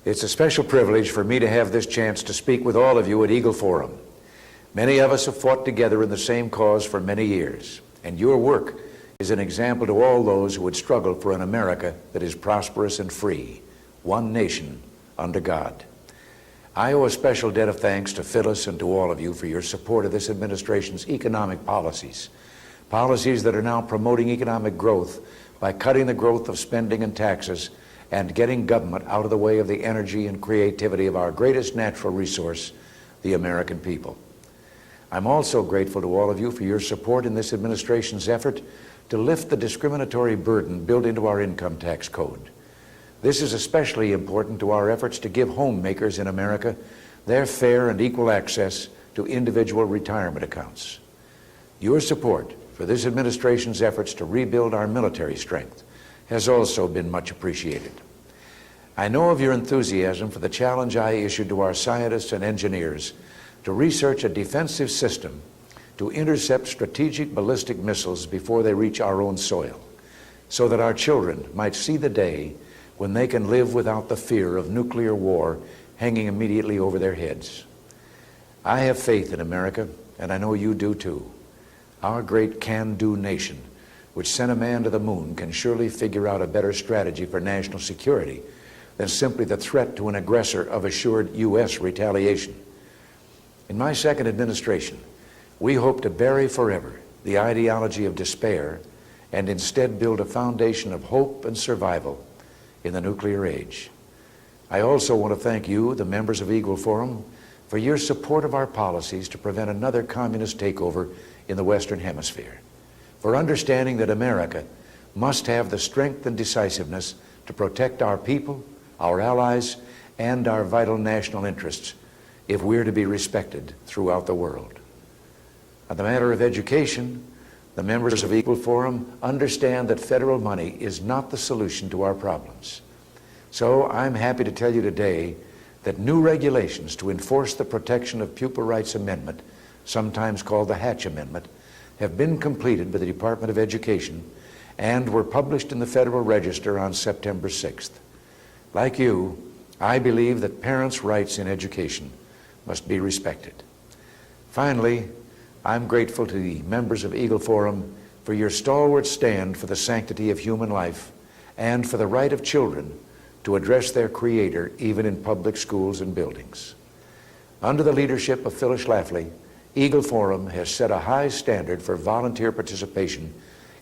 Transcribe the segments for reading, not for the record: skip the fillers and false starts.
It's a special privilege for me to have this chance to speak with all of you at Eagle Forum. Many of us have fought together in the same cause for many years, and your work is an example to all those who would struggle for an America that is prosperous and free, one nation under God. I owe a special debt of thanks to Phyllis and to all of you for your support of this administration's economic policies that are now promoting economic growth by cutting the growth of spending and taxes and getting government out of the way of the energy and creativity of our greatest natural resource, the American people. I'm also grateful to all of you for your support in this administration's effort to lift the discriminatory burden built into our income tax code. This is especially important to our efforts to give homemakers in America their fair and equal access to individual retirement accounts. Your support for this administration's efforts to rebuild our military strength has also been much appreciated. I know of your enthusiasm for the challenge I issued to our scientists and engineers to research a defensive system to intercept strategic ballistic missiles before they reach our own soil, so that our children might see the day when they can live without the fear of nuclear war hanging immediately over their heads. I have faith in America, and I know you do too. Our great can-do nation, which sent a man to the moon, can surely figure out a better strategy for national security than simply the threat to an aggressor of assured U.S. retaliation. In my second administration, we hope to bury forever the ideology of despair and instead build a foundation of hope and survival in the nuclear age. I also want to thank you, the members of Eagle Forum, for your support of our policies to prevent another communist takeover in the Western Hemisphere, for understanding that America must have the strength and decisiveness to protect our people, our allies, and our vital national interests if we're to be respected throughout the world. On the matter of education, the members of Eagle Forum understand that federal money is not the solution to our problems. So I'm happy to tell you today that new regulations to enforce the Protection of Pupil Rights Amendment, sometimes called the Hatch Amendment, have been completed by the Department of Education and were published in the Federal Register on September 6th. Like you, I believe that parents' rights in education must be respected. Finally, I'm grateful to the members of Eagle Forum for your stalwart stand for the sanctity of human life and for the right of children to address their Creator even in public schools and buildings. Under the leadership of Phyllis Schlafly, Eagle Forum has set a high standard for volunteer participation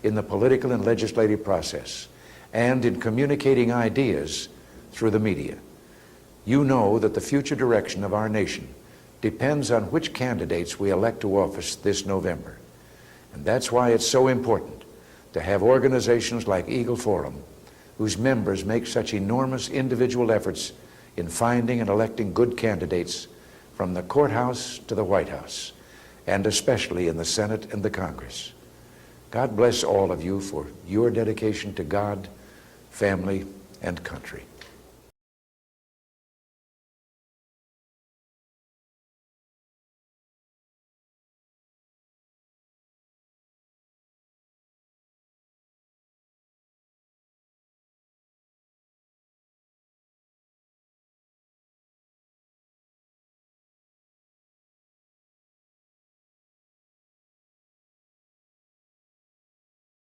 in the political and legislative process and in communicating ideas through the media. You know that the future direction of our nation depends on which candidates we elect to office this November. And that's why it's so important to have organizations like Eagle Forum, whose members make such enormous individual efforts in finding and electing good candidates from the courthouse to the White House, and especially in the Senate and the Congress. God bless all of you for your dedication to God, family, and country.